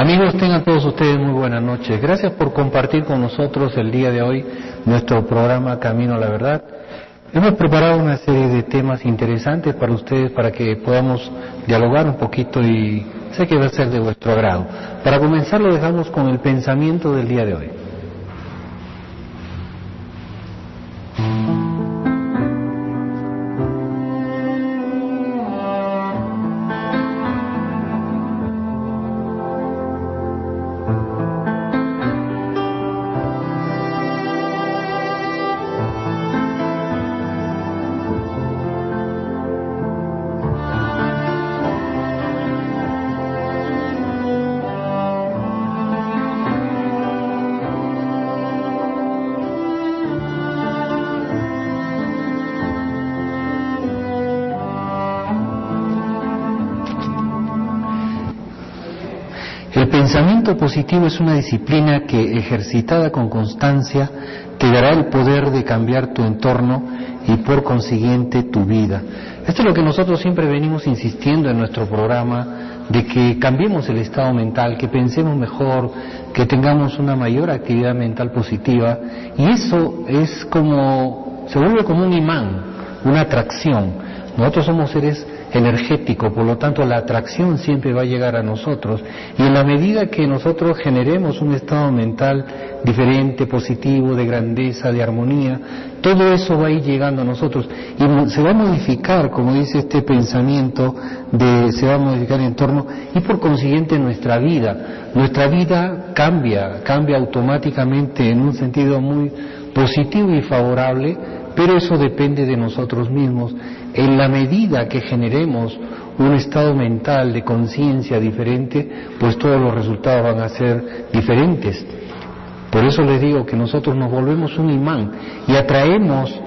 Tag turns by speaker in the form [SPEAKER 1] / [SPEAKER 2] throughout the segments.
[SPEAKER 1] Amigos, tengan todos ustedes muy buenas noches. Gracias por compartir con nosotros el día de hoy nuestro programa Camino a la Verdad. Hemos preparado una serie de temas interesantes para ustedes, para que podamos dialogar un poquito y sé que va a ser de vuestro agrado. Para comenzar lo dejamos con el pensamiento del día de hoy. El pensamiento positivo es una disciplina que, ejercitada con constancia, te dará el poder de cambiar tu entorno y por consiguiente tu vida. Esto es lo que nosotros siempre venimos insistiendo en nuestro programa, de que cambiemos el estado mental, que pensemos mejor, que tengamos una mayor actividad mental positiva, y eso es como, se vuelve como un imán, una atracción. Nosotros somos seres energéticos, por lo tanto la atracción siempre va a llegar a nosotros, y en la medida que nosotros generemos un estado mental diferente, positivo, de grandeza, de armonía, todo eso va a ir llegando a nosotros y se va a modificar, como dice este pensamiento, se va a modificar el entorno y por consiguiente nuestra vida cambia automáticamente en un sentido muy positivo y favorable, pero eso depende de nosotros mismos. En la medida que generemos un estado mental de conciencia diferente, pues todos los resultados van a ser diferentes. Por eso les digo que nosotros nos volvemos un imán y atraemos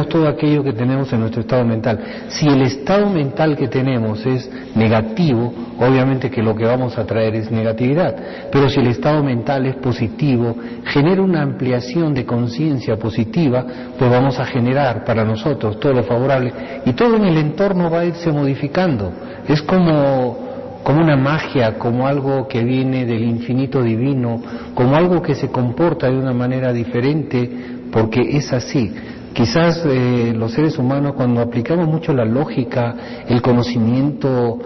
[SPEAKER 1] todo aquello que tenemos en nuestro estado mental. Si el estado mental que tenemos es negativo, obviamente que lo que vamos a atraer es negatividad. Pero si el estado mental es positivo, genera una ampliación de conciencia positiva, pues vamos a generar para nosotros todo lo favorable y todo en el entorno va a irse modificando. Es como una magia, como algo que viene del infinito divino, como algo que se comporta de una manera diferente, porque es así. Quizás los seres humanos, cuando aplicamos mucho la lógica, el conocimiento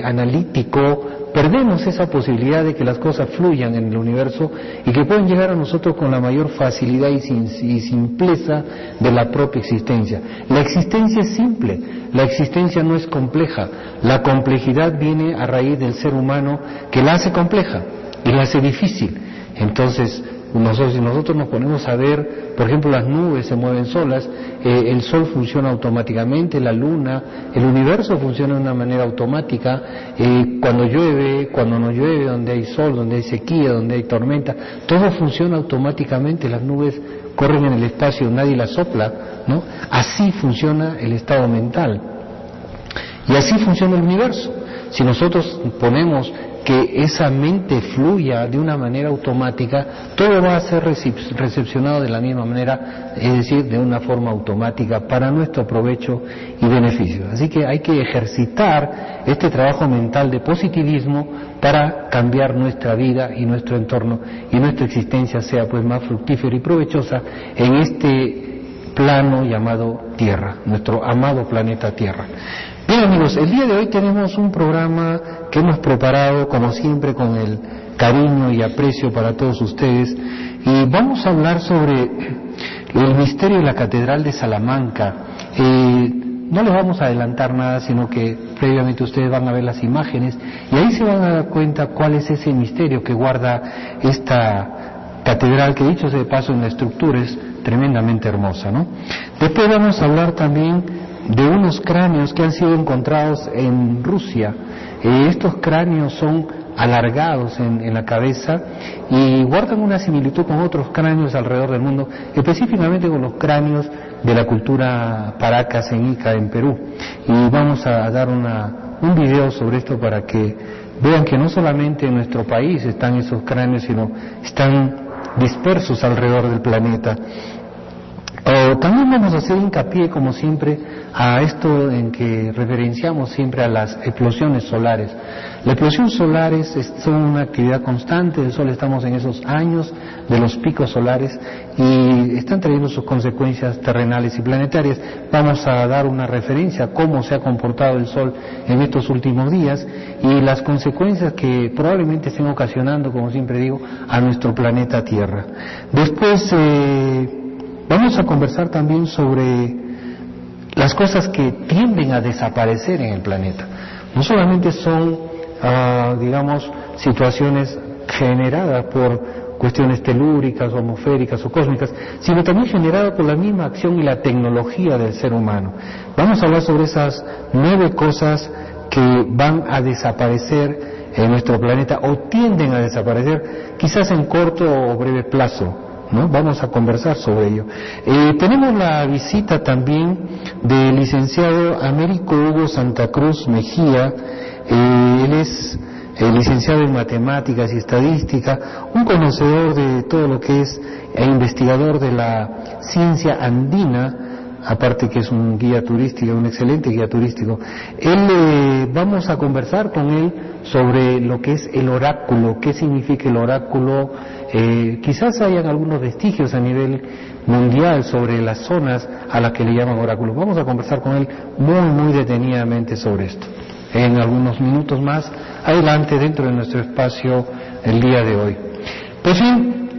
[SPEAKER 1] analítico, perdemos esa posibilidad de que las cosas fluyan en el universo y que puedan llegar a nosotros con la mayor facilidad y simpleza de la propia existencia. La existencia es simple, la existencia no es compleja. La complejidad viene a raíz del ser humano que la hace compleja y la hace difícil. Entonces, si nosotros nos ponemos a ver, por ejemplo, las nubes se mueven solas, el sol funciona automáticamente, la luna, el universo funciona de una manera automática, cuando llueve, cuando no llueve, donde hay sol, donde hay sequía, donde hay tormenta, todo funciona automáticamente, las nubes corren en el espacio, nadie las sopla, ¿no? Así funciona el estado mental y así funciona el universo. Si nosotros ponemos que esa mente fluya de una manera automática, todo va a ser recepcionado de la misma manera, es decir, de una forma automática para nuestro provecho y beneficio. Así que hay que ejercitar este trabajo mental de positivismo para cambiar nuestra vida y nuestro entorno y nuestra existencia sea pues más fructífera y provechosa en este plano llamado Tierra, nuestro amado planeta Tierra. Bien amigos, el día de hoy tenemos un programa que hemos preparado como siempre con el cariño y aprecio para todos ustedes y vamos a hablar sobre el misterio de la Catedral de Salamanca. No les vamos a adelantar nada, sino que previamente ustedes van a ver las imágenes y ahí se van a dar cuenta cuál es ese misterio que guarda esta catedral, que dicho sea de paso en la estructura es tremendamente hermosa, ¿no? Después vamos a hablar también de unos cráneos que han sido encontrados en Rusia. Estos cráneos son alargados en la cabeza y guardan una similitud con otros cráneos alrededor del mundo, específicamente con los cráneos de la cultura Paracas en Ica, en Perú. Y vamos a dar un video sobre esto para que vean que no solamente en nuestro país están esos cráneos, sino están dispersos alrededor del planeta. También vamos a hacer hincapié, como siempre, a esto en que referenciamos siempre a las explosiones solares. La explosión solar son una actividad constante del Sol. Estamos en esos años de los picos solares y están trayendo sus consecuencias terrenales y planetarias. Vamos a dar una referencia a cómo se ha comportado el Sol en estos últimos días y las consecuencias que probablemente estén ocasionando, como siempre digo, a nuestro planeta Tierra. Después vamos a conversar también sobre las cosas que tienden a desaparecer en el planeta. No solamente son, digamos, situaciones generadas por cuestiones telúricas o atmosféricas o cósmicas, sino también generadas por la misma acción y la tecnología del ser humano. Vamos a hablar sobre esas 9 cosas que van a desaparecer en nuestro planeta o tienden a desaparecer, quizás en corto o breve plazo, ¿no? Vamos a conversar sobre ello. Tenemos la visita también del licenciado Américo Hugo Santa Cruz Mejía. Él es licenciado en matemáticas y estadística, un conocedor de todo lo que es investigador de la ciencia andina, aparte que es un guía turístico, un excelente guía turístico. Vamos a conversar con él sobre lo que es el oráculo, qué significa el oráculo. Quizás hayan algunos vestigios a nivel mundial sobre las zonas a las que le llaman oráculo. Vamos a conversar con él muy detenidamente sobre esto en algunos minutos más adelante dentro de nuestro espacio el día de hoy. Pues bien,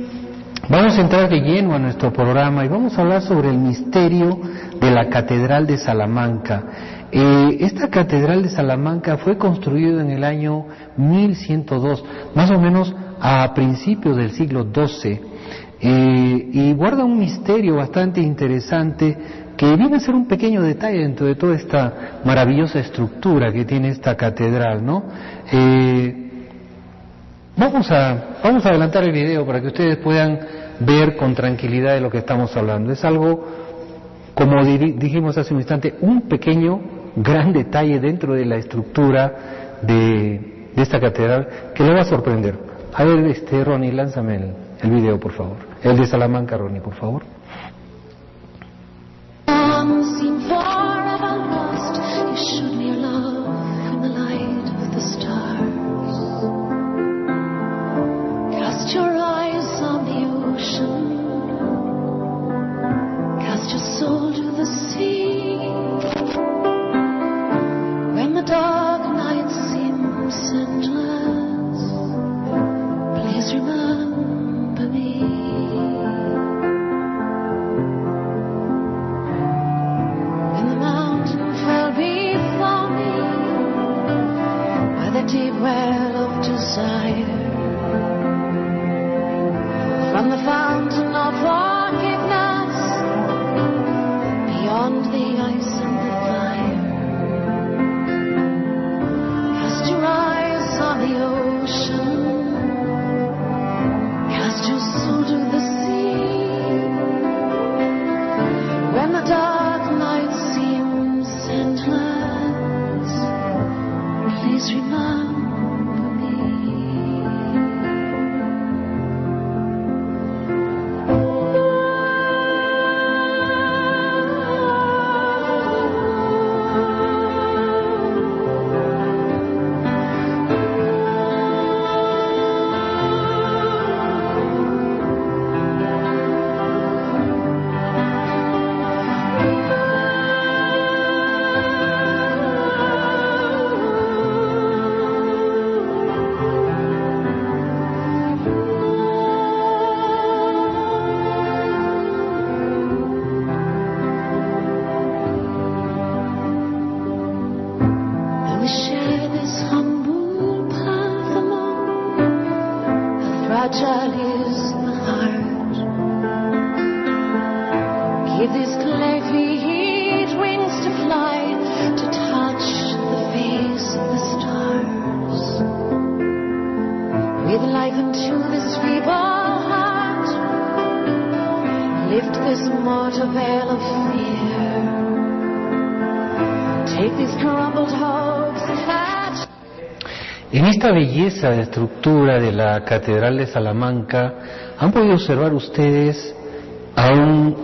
[SPEAKER 1] vamos a entrar de lleno a nuestro programa y vamos a hablar sobre el misterio de la Catedral de Salamanca. Esta Catedral de Salamanca fue construida en el año 1102, más o menos a principios del siglo XII, y guarda un misterio bastante interesante que viene a ser un pequeño detalle dentro de toda esta maravillosa estructura que tiene esta catedral, ¿no? Vamos a adelantar el video para que ustedes puedan ver con tranquilidad de lo que estamos hablando. Es algo, como dijimos hace un instante, un pequeño, gran detalle dentro de la estructura de esta catedral que le va a sorprender. A ver, Ronnie, lánzame el video, por favor. El de Salamanca, Ronnie, por favor. En esta belleza de estructura de la Catedral de Salamanca, han podido observar ustedes a un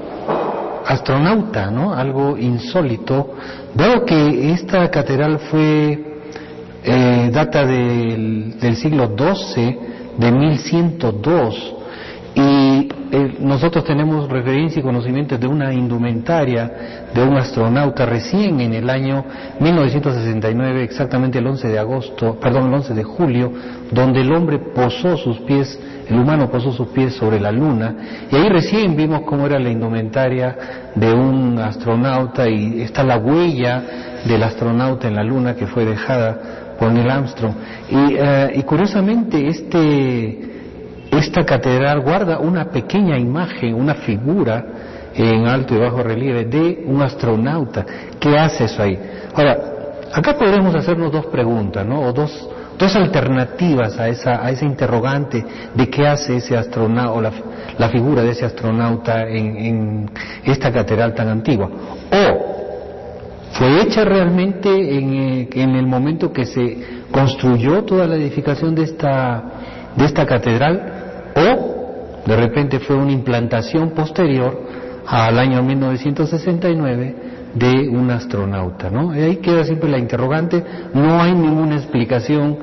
[SPEAKER 1] astronauta, ¿no? Algo insólito, dado que esta catedral fue data del siglo XII, de 1102, y nosotros tenemos referencia y conocimientos de una indumentaria de un astronauta recién en el año 1969, exactamente el 11 de julio, donde el hombre posó sus pies, el humano posó sus pies sobre la luna, y ahí recién vimos cómo era la indumentaria de un astronauta, y está la huella del astronauta en la luna que fue dejada por Neil Armstrong. Y curiosamente esta catedral guarda una pequeña imagen, una figura en alto y bajo relieve de un astronauta. ¿Qué hace eso ahí? Ahora, acá podremos hacernos dos preguntas, ¿no? O dos alternativas a ese interrogante de qué hace ese astronauta, o la figura de ese astronauta en esta catedral tan antigua. O fue hecha realmente en el momento que se construyó toda la edificación de esta catedral, o de repente fue una implantación posterior al año 1969 de un astronauta, ¿no? Y ahí queda siempre la interrogante. No hay ninguna explicación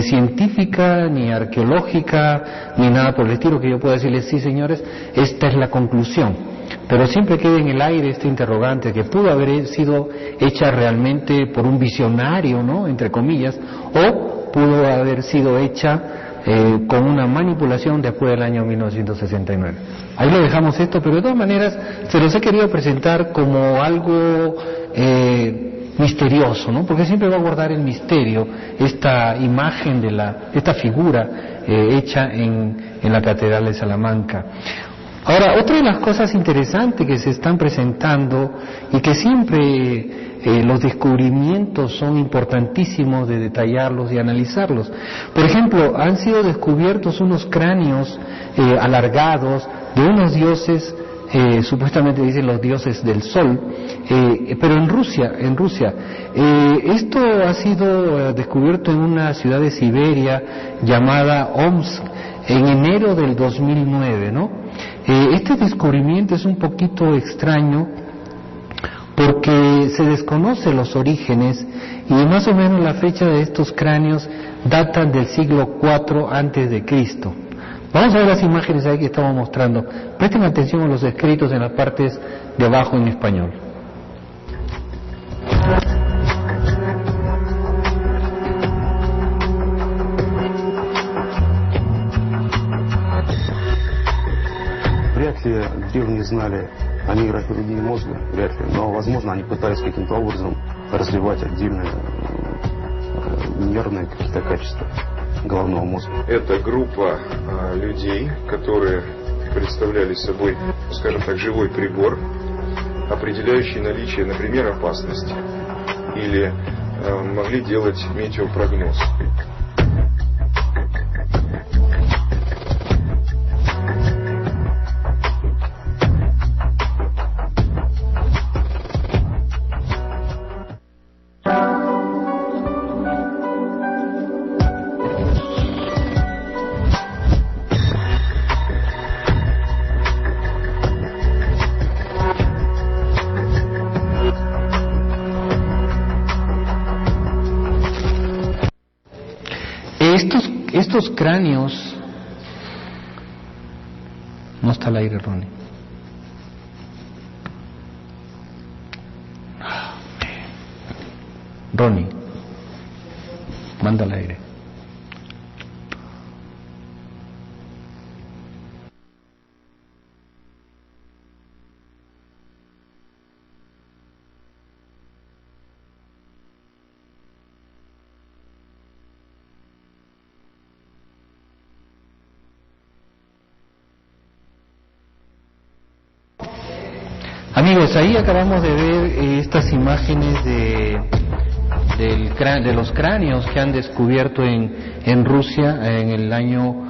[SPEAKER 1] científica, ni arqueológica, ni nada por el estilo que yo pueda decirles, sí señores, esta es la conclusión. Pero siempre queda en el aire este interrogante, que pudo haber sido hecha realmente por un visionario, ¿no?, entre comillas, o pudo haber sido hecha con una manipulación después del año 1969. Ahí lo dejamos esto, pero de todas maneras se los he querido presentar como algo misterioso, ¿no? Porque siempre va a guardar el misterio esta imagen esta figura hecha en la Catedral de Salamanca. Ahora, otra de las cosas interesantes que se están presentando y que siempre los descubrimientos son importantísimos de detallarlos y analizarlos. Por ejemplo, han sido descubiertos unos cráneos alargados de unos dioses, supuestamente dicen los dioses del sol, pero en Rusia. Esto ha sido descubierto en una ciudad de Siberia llamada Omsk en enero del 2009, ¿no? Este descubrimiento es un poquito extraño porque se desconocen los orígenes y más o menos la fecha de estos cráneos datan del siglo IV antes de Cristo. Vamos a ver las imágenes ahí que estamos mostrando. Presten atención a los escritos en las partes de abajo en español.
[SPEAKER 2] Вряд ли древние знали о нейрохирургии мозга, вряд ли, но, возможно, они пытались каким-то образом развивать отдельные нервные какие-то качества головного мозга.
[SPEAKER 3] Это группа людей, которые представляли собой, скажем так, живой прибор, определяющий наличие, например, опасности, или могли делать метеопрогноз.
[SPEAKER 1] Estos cráneos, no está al aire, Ronnie. Ronnie, manda al aire. Amigos, ahí acabamos de ver estas imágenes de los cráneos que han descubierto en Rusia en el año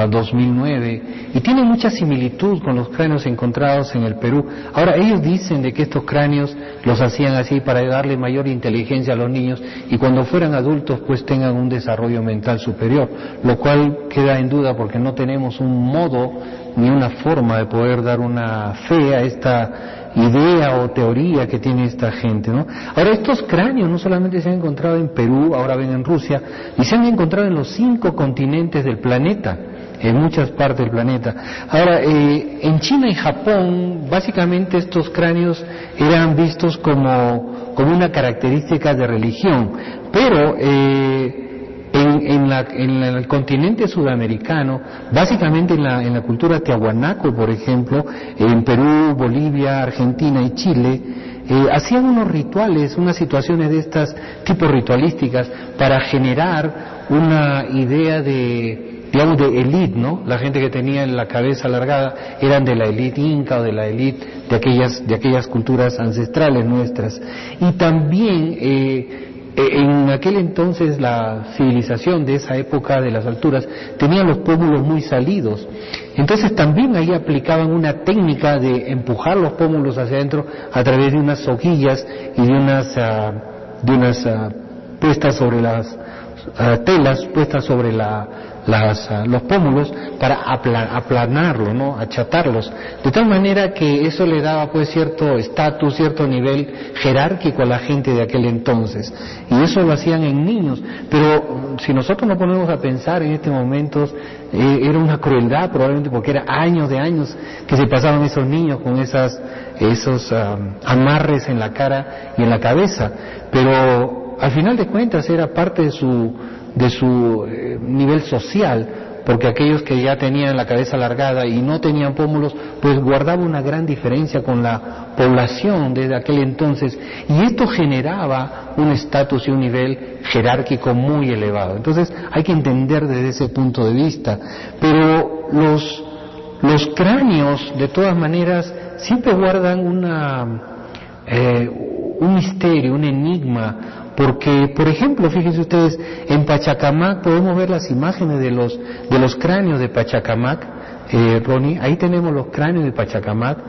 [SPEAKER 1] 2009 y tienen mucha similitud con los cráneos encontrados en el Perú. Ahora, ellos dicen de que estos cráneos los hacían así para darle mayor inteligencia a los niños y cuando fueran adultos pues tengan un desarrollo mental superior, lo cual queda en duda porque no tenemos un modo ni una forma de poder dar una fe a esta idea o teoría que tiene esta gente, ¿no? Ahora, estos cráneos no solamente se han encontrado en Perú, ahora ven en Rusia, y se han encontrado en los 5 continentes del planeta, en muchas partes del planeta. Ahora, en China y Japón, básicamente estos cráneos eran vistos como una característica de religión, pero en el continente sudamericano, básicamente en la cultura tiahuanaco, por ejemplo, en Perú, Bolivia, Argentina y Chile, hacían unos rituales, unas situaciones de estas tipo ritualísticas para generar una idea de, digamos, de élite, ¿no? La gente que tenía la cabeza alargada eran de la élite inca o de la élite de aquellas culturas ancestrales nuestras. Y también en aquel entonces la civilización de esa época de las alturas tenía los pómulos muy salidos, entonces también ahí aplicaban una técnica de empujar los pómulos hacia adentro a través de unas hoquillas y de unas puestas sobre las telas puestas sobre los pómulos para aplanarlo, ¿no? Achatarlos, de tal manera que eso le daba pues cierto estatus, cierto nivel jerárquico a la gente de aquel entonces, y eso lo hacían en niños. Pero si nosotros nos ponemos a pensar en este momento, era una crueldad probablemente, porque era años de años que se pasaban esos niños con esos amarres en la cara y en la cabeza, pero al final de cuentas era parte de su nivel social, porque aquellos que ya tenían la cabeza alargada y no tenían pómulos, pues guardaba una gran diferencia con la población desde aquel entonces, y esto generaba un estatus y un nivel jerárquico muy elevado. Entonces hay que entender desde ese punto de vista, pero los cráneos de todas maneras siempre guardan un misterio, un enigma, porque, por ejemplo, fíjense ustedes, en Pachacamac podemos ver las imágenes de los cráneos de Pachacamac, Ronnie, ahí tenemos los cráneos de Pachacamac.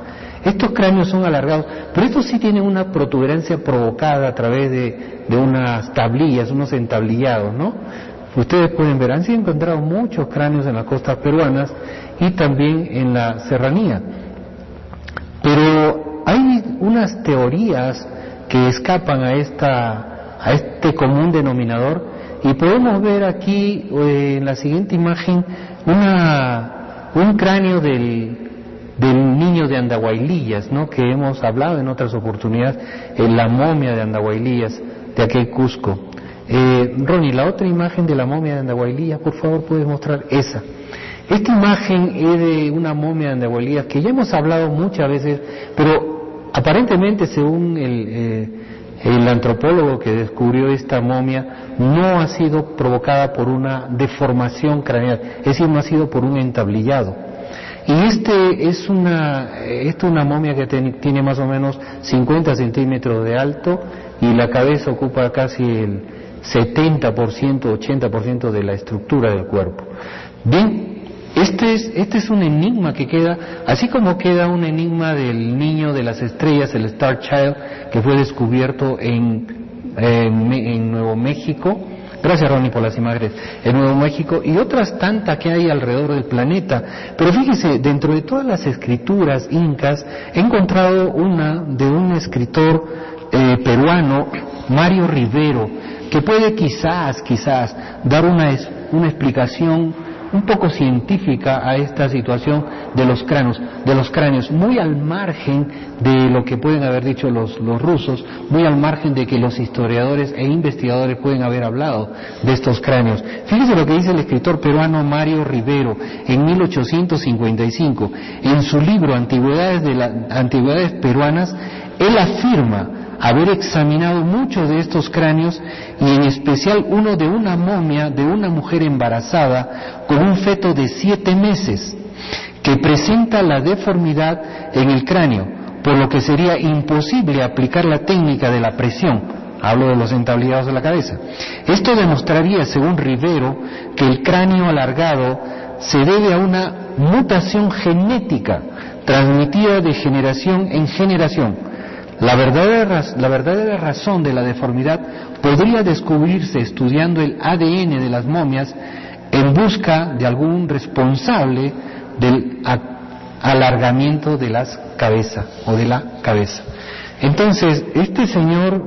[SPEAKER 1] Estos cráneos son alargados, pero estos sí tienen una protuberancia provocada a través de unas tablillas, unos entablillados, ¿no? Ustedes pueden ver, han sido encontrados muchos cráneos en las costas peruanas y también en la serranía. Pero hay unas teorías que escapan a este común denominador, y podemos ver aquí en la siguiente imagen un cráneo del niño de Andahuaylillas, ¿no? Que hemos hablado en otras oportunidades, la momia de Andahuaylillas de aquel Cusco. Ronnie, la otra imagen de la momia de Andahuaylillas, por favor, puedes mostrar esa. Esta imagen es de una momia de Andahuaylillas que ya hemos hablado muchas veces, pero aparentemente, según el antropólogo que descubrió esta momia, no ha sido provocada por una deformación craneal, es decir, no ha sido por un entablillado. Y es una momia que tiene más o menos 50 centímetros de alto, y la cabeza ocupa casi el 70%, 80% de la estructura del cuerpo. Bien, este es un enigma que queda, así como queda un enigma del niño de las estrellas, el Star Child, que fue descubierto en Nuevo México. Gracias, Ronnie, por las imágenes. En Nuevo México y otras tantas que hay alrededor del planeta. Pero fíjese, dentro de todas las escrituras incas, he encontrado una de un escritor peruano, Mario Rivero, que puede quizás dar una explicación un poco científica a esta situación de los cráneos, muy al margen de lo que pueden haber dicho los rusos, muy al margen de que los historiadores e investigadores pueden haber hablado de estos cráneos. Fíjese lo que dice el escritor peruano Mario Rivero en 1855, en su libro Antigüedades Peruanas. Él afirma haber examinado muchos de estos cráneos, y en especial uno de una momia de una mujer embarazada con un feto de 7 meses, que presenta la deformidad en el cráneo, por lo que sería imposible aplicar la técnica de la presión. Hablo de los entablillados de la cabeza. Esto demostraría, según Rivero, que el cráneo alargado se debe a una mutación genética transmitida de generación en generación. La verdadera razón de la deformidad podría descubrirse estudiando el ADN de las momias en busca de algún responsable alargamiento de las cabezas o de la cabeza. Entonces, este señor,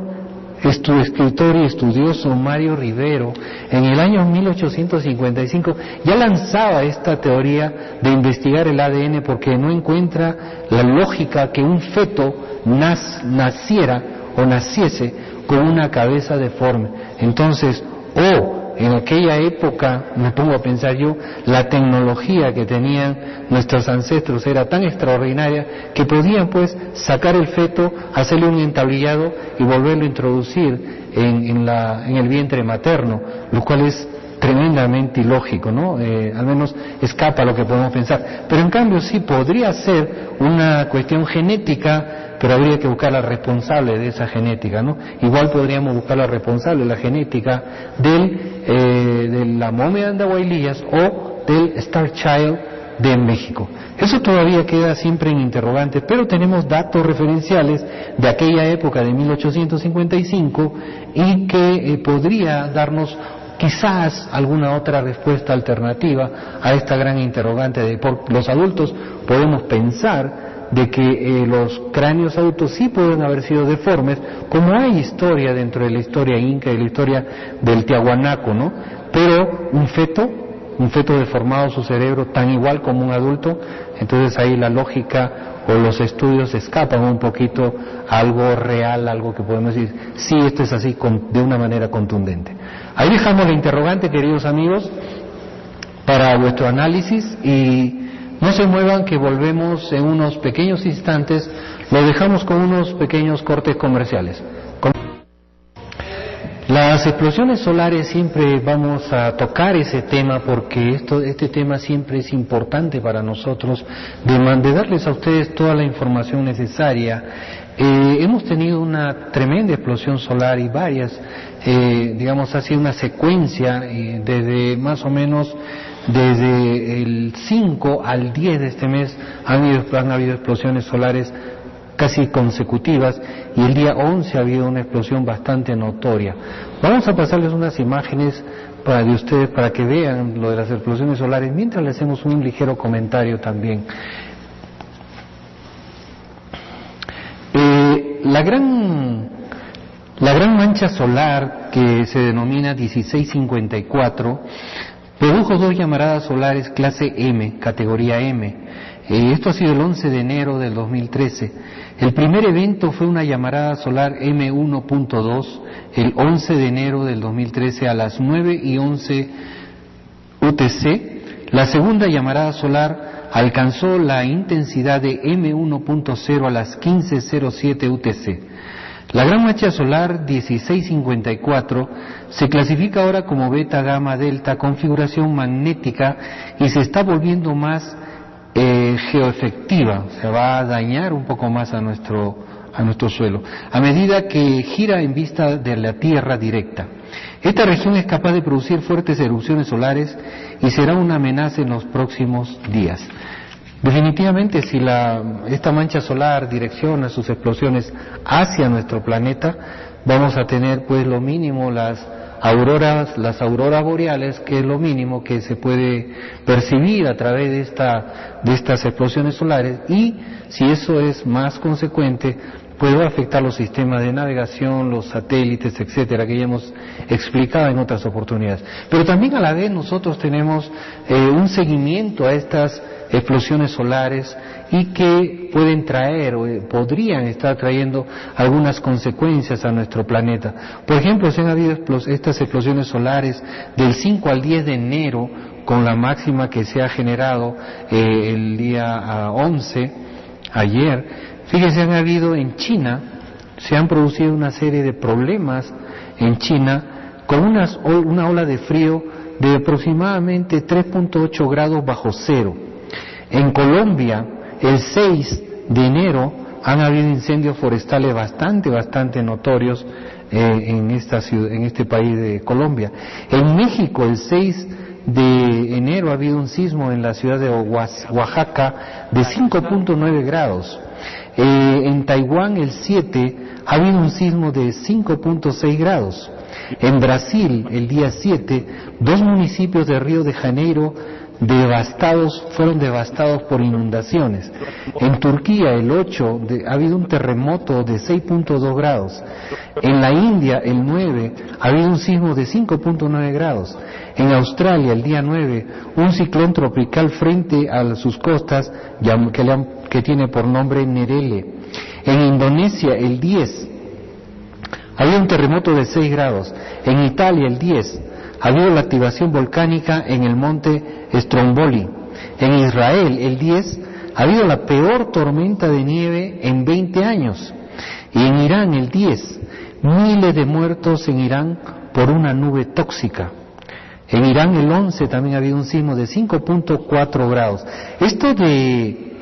[SPEAKER 1] escritor y estudioso Mario Rivero, en el año 1855 ya lanzaba esta teoría de investigar el ADN porque no encuentra la lógica que un feto naciera o naciese con una cabeza deforme. Entonces, en aquella época, me pongo a pensar yo, la tecnología que tenían nuestros ancestros era tan extraordinaria que podían pues sacar el feto, hacerle un entablillado y volverlo a introducir en el vientre materno, lo cual es tremendamente ilógico, ¿no? Al menos escapa a lo que podemos pensar. Pero en cambio sí podría ser una cuestión genética, pero habría que buscar al responsable de esa genética, ¿no? Igual podríamos buscar al responsable de la genética de la momia de Andahuaylillas o del Star Child de México. Eso todavía queda siempre en interrogante, pero tenemos datos referenciales de aquella época de 1855 y que podría darnos quizás alguna otra respuesta alternativa a esta gran interrogante de por los adultos podemos pensar de que los cráneos adultos sí pueden haber sido deformes, como hay historia dentro de la historia inca y la historia del Tiahuanaco, ¿no? Pero un feto deformado su cerebro tan igual como un adulto, entonces ahí la lógica o los estudios escapan un poquito a algo real, algo que podemos decir, sí, esto es así de una manera contundente. Ahí dejamos la interrogante, queridos amigos, para vuestro análisis y no se muevan que volvemos en unos pequeños instantes, lo dejamos con unos pequeños cortes comerciales. Las explosiones solares siempre vamos a tocar ese tema porque este tema siempre es importante para nosotros de darles a ustedes toda la información necesaria. Hemos tenido una tremenda explosión solar y varias, ha sido una secuencia desde más o menos desde el 5 al 10 de este mes han habido explosiones solares casi consecutivas y el día 11 ha habido una explosión bastante notoria. Vamos a pasarles unas imágenes de ustedes para que vean lo de las explosiones solares mientras le hacemos un ligero comentario también. La gran mancha solar que se denomina 1654 produjo 2 llamaradas solares clase M, categoría M. Esto ha sido el 11 de enero del 2013. El primer evento fue una llamarada solar M1.2 el 11 de enero del 2013 a las 9:11 UTC. La segunda llamarada solar alcanzó la intensidad de M1.0 a las 15:07 UTC. La gran mancha solar 1654 se clasifica ahora como beta gamma delta configuración magnética y se está volviendo más geoefectiva, se va a dañar un poco más a nuestro suelo, a medida que gira en vista de la Tierra directa. Esta región es capaz de producir fuertes erupciones solares y será una amenaza en los próximos días. Definitivamente, si esta mancha solar direcciona sus explosiones hacia nuestro planeta, vamos a tener pues lo mínimo las auroras boreales, que es lo mínimo que se puede percibir a través de estas explosiones solares, y si eso es más consecuente, puede afectar los sistemas de navegación, los satélites, etcétera, que ya hemos explicado en otras oportunidades. Pero también a la vez nosotros tenemos un seguimiento a estas explosiones solares y que pueden traer o podrían estar trayendo algunas consecuencias a nuestro planeta. Por ejemplo, se han habido estas explosiones solares del 5 al 10 de enero con la máxima que se ha generado el día 11, ayer. Fíjense, han habido en China, se han producido una serie de problemas en China con una ola de frío de aproximadamente 3.8 grados bajo cero. En Colombia, el 6 de enero, han habido incendios forestales bastante notorios en este país de Colombia. En México, el 6 de enero, ha habido un sismo en la ciudad de Oaxaca de 5.9 grados. En Taiwán, el 7, ha habido un sismo de 5.6 grados. En Brasil, el día 7, 2 municipios de Río de Janeiro fueron devastados por inundaciones. En Turquía ha habido un terremoto de 6.2 grados. En la India el 9 ha habido un sismo de 5.9 grados. En Australia el día 9 un ciclón tropical frente a sus costas que tiene por nombre Nerele. En Indonesia el 10 había un terremoto de 6 grados. En Italia el 10 ha habido la activación volcánica en el monte Stromboli. En Israel el 10 ha habido la peor tormenta de nieve en 20 años. Y en Irán el 10, miles de muertos en Irán por una nube tóxica. En Irán el 11 también ha habido un sismo de 5.4 grados. Esto de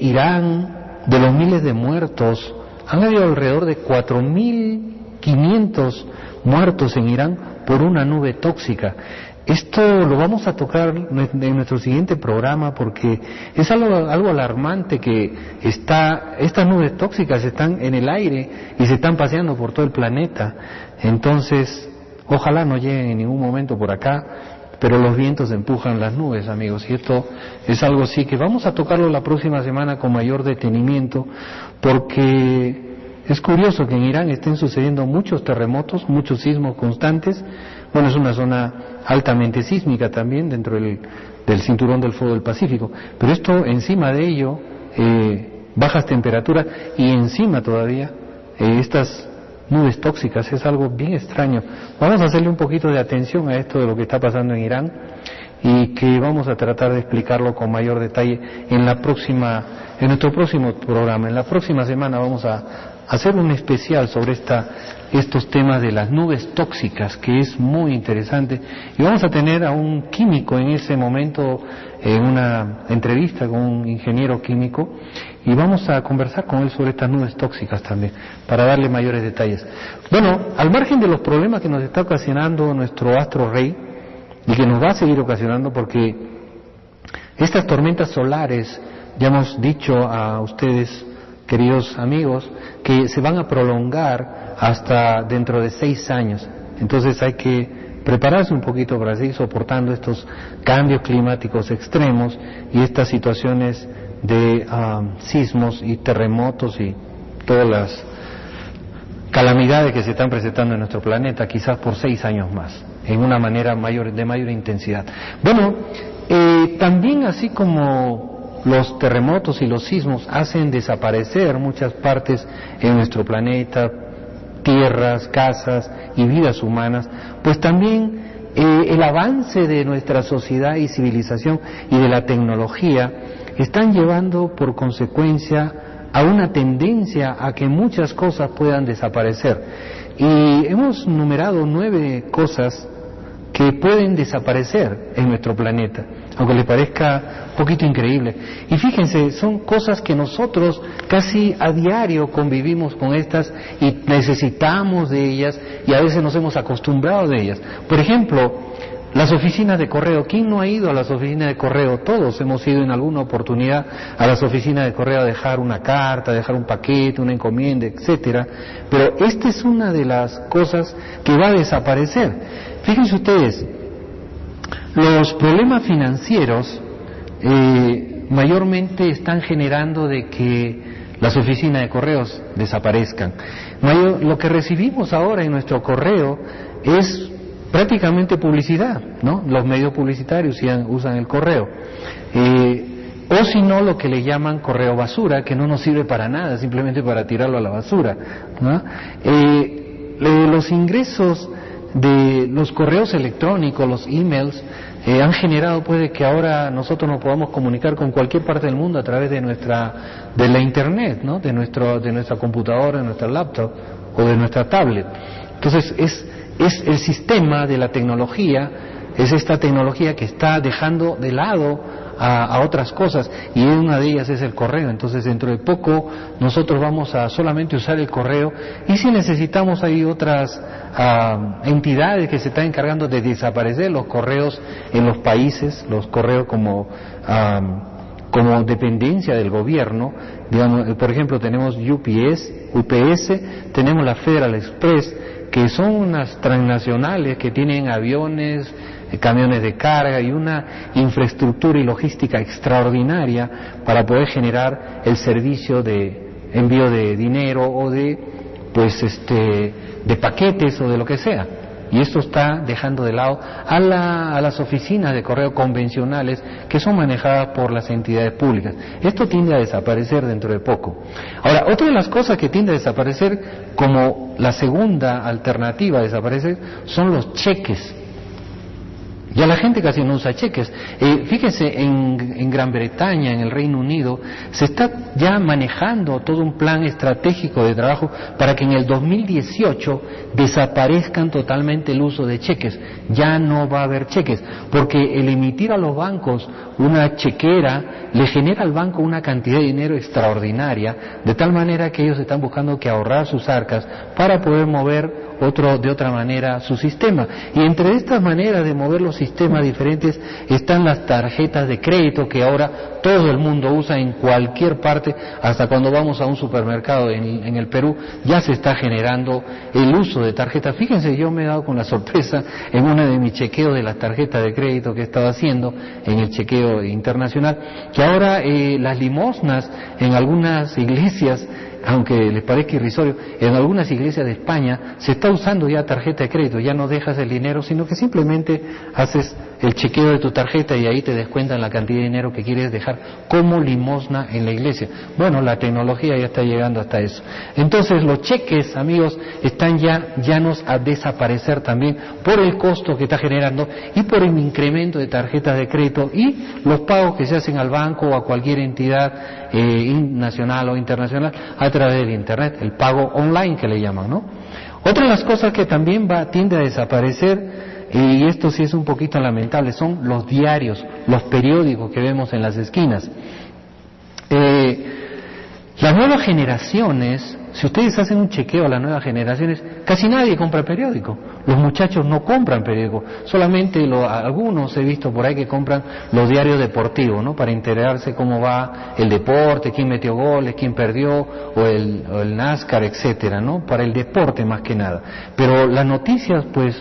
[SPEAKER 1] Irán, de los miles de muertos, han habido alrededor de 4.500 muertos en Irán por una nube tóxica. Esto lo vamos a tocar en nuestro siguiente programa porque es algo alarmante que estas nubes tóxicas están en el aire y se están paseando por todo el planeta. Entonces, ojalá no lleguen en ningún momento por acá, pero los vientos empujan las nubes, amigos, y esto es algo así que vamos a tocarlo la próxima semana con mayor detenimiento, porque es curioso que en Irán estén sucediendo muchos terremotos, muchos sismos constantes. Bueno, es una zona altamente sísmica también dentro del cinturón del fuego del Pacífico, pero esto encima de ello, bajas temperaturas y encima todavía estas nubes tóxicas, es algo bien extraño. Vamos a hacerle un poquito de atención a esto de lo que está pasando en Irán y que vamos a tratar de explicarlo con mayor detalle en nuestro próximo programa. En la próxima semana vamos a hacer un especial sobre estos temas de las nubes tóxicas, que es muy interesante, y vamos a tener a un químico en ese momento, en una entrevista con un ingeniero químico, y vamos a conversar con él sobre estas nubes tóxicas también, para darle mayores detalles. Bueno, al margen de los problemas que nos está ocasionando nuestro astro rey, y que nos va a seguir ocasionando, porque estas tormentas solares, ya hemos dicho a ustedes, queridos amigos, que se van a prolongar hasta dentro de 6 años. Entonces hay que prepararse un poquito para seguir soportando estos cambios climáticos extremos y estas situaciones de sismos y terremotos y todas las calamidades que se están presentando en nuestro planeta, quizás por 6 años más, en una manera de mayor intensidad. Bueno, también así como los terremotos y los sismos hacen desaparecer muchas partes en nuestro planeta, tierras, casas y vidas humanas, pues también el avance de nuestra sociedad y civilización y de la tecnología están llevando por consecuencia a una tendencia a que muchas cosas puedan desaparecer. Y hemos numerado 9 cosas que pueden desaparecer en nuestro planeta, aunque les parezca un poquito increíble. Y fíjense, son cosas que nosotros casi a diario convivimos con estas y necesitamos de ellas y a veces nos hemos acostumbrado de ellas. Por ejemplo, las oficinas de correo. ¿Quién no ha ido a las oficinas de correo? Todos hemos ido en alguna oportunidad a las oficinas de correo a dejar una carta, a dejar un paquete, una encomienda, etcétera. Pero esta es una de las cosas que va a desaparecer. Fíjense ustedes, los problemas financieros mayormente están generando de que las oficinas de correos desaparezcan. Lo que recibimos ahora en nuestro correo es prácticamente publicidad, ¿no? Los medios publicitarios usan el correo. O si no, lo que le llaman correo basura, que no nos sirve para nada, simplemente para tirarlo a la basura, ¿no? Los ingresos de los correos electrónicos, los emails, han generado pues de que ahora nosotros nos podamos comunicar con cualquier parte del mundo a través de la internet, ¿no? De nuestra computadora, de nuestra laptop o de nuestra tablet. Entonces es el sistema de la tecnología, es esta tecnología que está dejando de lado a otras cosas, y una de ellas es el correo. Entonces dentro de poco nosotros vamos a solamente usar el correo, y si necesitamos hay otras entidades que se están encargando de desaparecer los correos en los países, los correos como dependencia del gobierno. Digamos, por ejemplo, tenemos UPS, tenemos la Federal Express, que son unas transnacionales que tienen aviones, camiones de carga y una infraestructura y logística extraordinaria para poder generar el servicio de envío de dinero o de paquetes o de lo que sea. Y esto está dejando de lado a las oficinas de correo convencionales que son manejadas por las entidades públicas. Esto tiende a desaparecer dentro de poco. Ahora, otra de las cosas que tiende a desaparecer, como la segunda alternativa a desaparecer, son los cheques. Ya la gente casi no usa cheques. Fíjense, en Gran Bretaña, en el Reino Unido, se está ya manejando todo un plan estratégico de trabajo para que en el 2018 desaparezcan totalmente el uso de cheques. Ya no va a haber cheques, porque el emitir a los bancos una chequera le genera al banco una cantidad de dinero extraordinaria, de tal manera que ellos están buscando que ahorrar sus arcas para poder mover de otra manera su sistema. Y entre estas maneras de mover los sistemas diferentes están las tarjetas de crédito, que ahora todo el mundo usa en cualquier parte. Hasta cuando vamos a un supermercado en el Perú ya se está generando el uso de tarjetas. Fíjense, yo me he dado con la sorpresa en uno de mis chequeos de las tarjetas de crédito que he estado haciendo en el chequeo internacional, que ahora las limosnas en algunas iglesias, aunque les parezca irrisorio, en algunas iglesias de España se está usando ya tarjeta de crédito. Ya no dejas el dinero, sino que simplemente haces el chequeo de tu tarjeta y ahí te descuentan la cantidad de dinero que quieres dejar como limosna en la iglesia. Bueno, la tecnología ya está llegando hasta eso. Entonces los cheques, amigos, están ya llanos a desaparecer también por el costo que está generando y por el incremento de tarjetas de crédito y los pagos que se hacen al banco o a cualquier entidad nacional o internacional a través del internet, el pago online que le llaman, ¿no? Otra de las cosas que también tiende a desaparecer, y esto sí es un poquito lamentable, son los diarios, los periódicos que vemos en las esquinas. Las nuevas generaciones, si ustedes hacen un chequeo a las nuevas generaciones, casi nadie compra periódico. Los muchachos no compran periódico, solamente algunos he visto por ahí que compran los diarios deportivos, ¿no? Para enterarse cómo va el deporte, quién metió goles, quién perdió, o el NASCAR, etcétera, ¿no? Para el deporte más que nada. Pero las noticias, pues,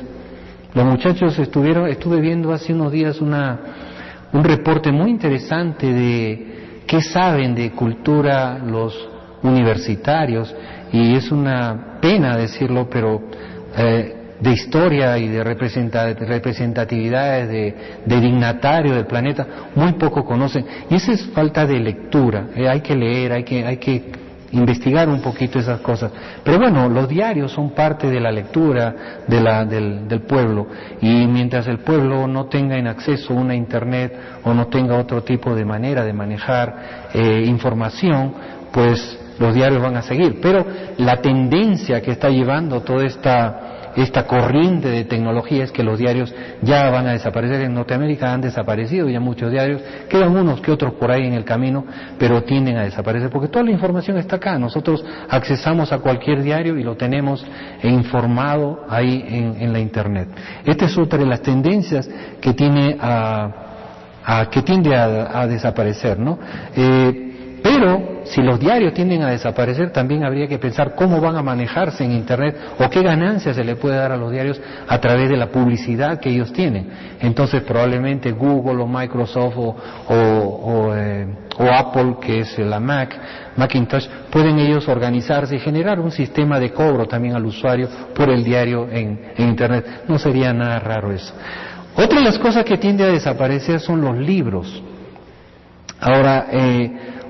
[SPEAKER 1] los muchachos estuve viendo hace unos días un reporte muy interesante de qué saben de cultura los universitarios, y es una pena decirlo, pero de historia y de representatividades de dignatarios del planeta muy poco conocen, y esa es falta de lectura. Hay que leer, hay que investigar un poquito esas cosas. Pero bueno, los diarios son parte de la lectura del pueblo, y mientras el pueblo no tenga en acceso una internet o no tenga otro tipo de manera de manejar información, pues los diarios van a seguir. Pero la tendencia que está llevando toda esta corriente de tecnología es que los diarios ya van a desaparecer. En Norteamérica han desaparecido ya muchos diarios, quedan unos que otros por ahí en el camino, pero tienden a desaparecer porque toda la información está acá. Nosotros accesamos a cualquier diario y lo tenemos informado ahí en la internet. Esta es otra de las tendencias que tiende a desaparecer, ¿no? Pero si los diarios tienden a desaparecer, también habría que pensar cómo van a manejarse en internet o qué ganancias se le puede dar a los diarios a través de la publicidad que ellos tienen. Entonces probablemente Google o Microsoft o Apple, que es la Macintosh, pueden ellos organizarse y generar un sistema de cobro también al usuario por el diario en internet. No sería nada raro eso. Otra de las cosas que tiende a desaparecer son los libros. Ahora,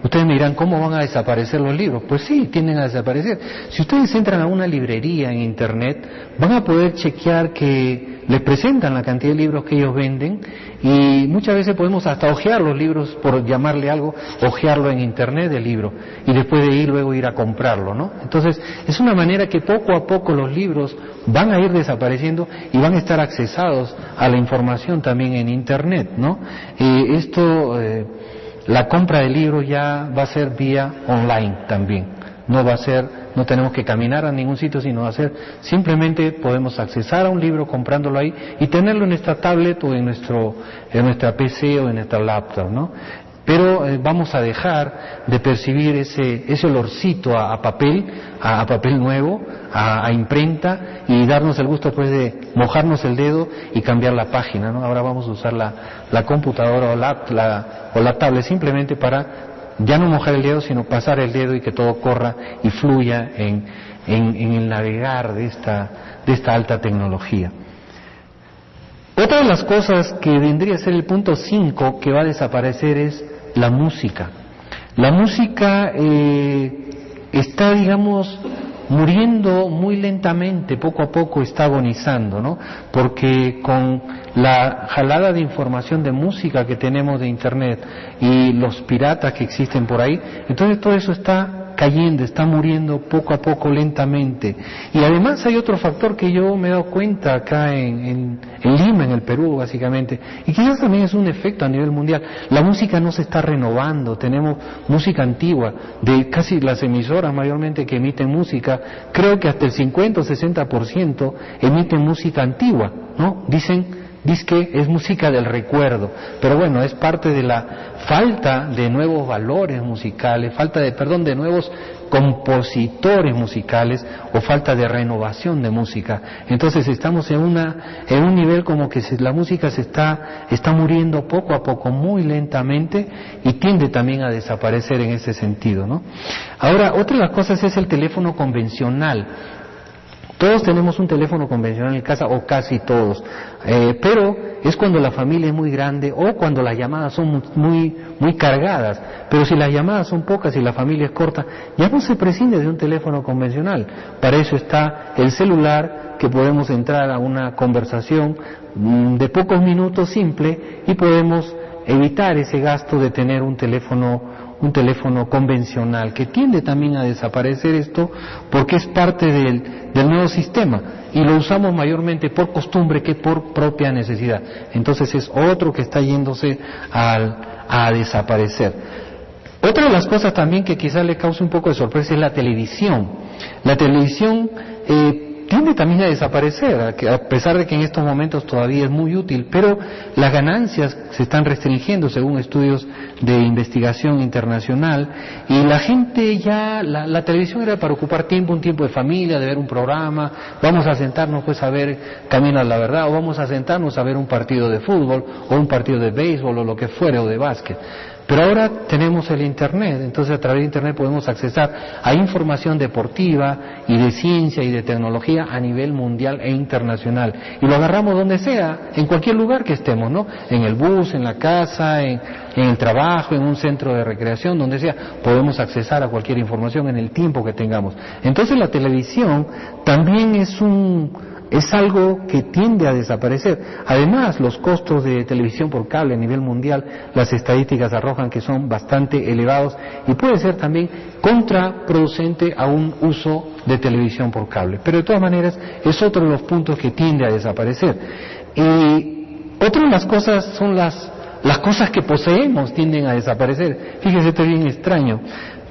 [SPEAKER 1] ustedes me dirán, ¿cómo van a desaparecer los libros? Pues sí, tienden a desaparecer. Si ustedes entran a una librería en internet, van a poder chequear que les presentan la cantidad de libros que ellos venden, y muchas veces podemos hasta hojear los libros, por llamarle algo, hojearlo en internet el libro, y después de luego ir a comprarlo, ¿no? Entonces, es una manera que poco a poco los libros van a ir desapareciendo y van a estar accesados a la información también en internet, ¿no? La compra de libros ya va a ser vía online también. No tenemos que caminar a ningún sitio, sino simplemente podemos accesar a un libro comprándolo ahí y tenerlo en nuestra tablet o en nuestra PC o en nuestra laptop, ¿no? pero vamos a dejar de percibir ese olorcito a papel nuevo, a imprenta, y darnos el gusto pues de mojarnos el dedo y cambiar la página, ¿no? Ahora vamos a usar la computadora o la tablet simplemente para ya no mojar el dedo, sino pasar el dedo y que todo corra y fluya en el navegar de esta alta tecnología. Otra de las cosas que vendría a ser el punto 5 que va a desaparecer es la música. La música está, digamos, muriendo muy lentamente, poco a poco está agonizando, ¿no? Porque con la jalada de información de música que tenemos de internet y los piratas que existen por ahí, entonces todo eso está cayendo, está muriendo poco a poco, lentamente. Y además hay otro factor que yo me he dado cuenta acá en Lima, en el Perú básicamente, y quizás también es un efecto a nivel mundial. La música no se está renovando, tenemos música antigua, de casi las emisoras mayormente que emiten música, creo que hasta el 50 o 60% emiten música antigua, ¿no? Dice que es música del recuerdo, pero bueno, es parte de la falta de nuevos valores musicales, de nuevos compositores musicales o falta de renovación de música. Entonces estamos en un nivel como que la música se está muriendo poco a poco, muy lentamente, y tiende también a desaparecer en ese sentido, ¿no? Ahora, otra de las cosas es el teléfono convencional. Todos tenemos un teléfono convencional en casa, o casi todos, pero es cuando la familia es muy grande o cuando las llamadas son muy cargadas. Pero si las llamadas son pocas y la familia es corta, ya no se prescinde de un teléfono convencional. Para eso está el celular, que podemos entrar a una conversación de pocos minutos simple y podemos evitar ese gasto de tener un teléfono convencional, que tiende también a desaparecer esto porque es parte del nuevo sistema y lo usamos mayormente por costumbre que por propia necesidad. Entonces es otro que está yéndose a desaparecer. Otra de las cosas también que quizás le cause un poco de sorpresa es la televisión. La televisión tiende también a desaparecer, a pesar de que en estos momentos todavía es muy útil, pero las ganancias se están restringiendo según estudios de investigación internacional, y la gente ya, la televisión era para ocupar un tiempo de familia, de ver un programa, vamos a sentarnos pues a ver Camino a la Verdad, o vamos a sentarnos a ver un partido de fútbol, o un partido de béisbol, o lo que fuere, o de básquet. Pero ahora tenemos el Internet, entonces a través de Internet podemos accesar a información deportiva y de ciencia y de tecnología a nivel mundial e internacional. Y lo agarramos donde sea, en cualquier lugar que estemos, ¿no? En el bus, en la casa, en el trabajo, en un centro de recreación, donde sea, podemos accesar a cualquier información en el tiempo que tengamos. Entonces la televisión también es algo que tiende a desaparecer. Además, los costos de televisión por cable a nivel mundial, las estadísticas arrojan que son bastante elevados y puede ser también contraproducente a un uso de televisión por cable. Pero de todas maneras es otro de los puntos que tiende a desaparecer. Y otra de las cosas son las cosas que poseemos tienden a desaparecer. Fíjese, esto es bien extraño.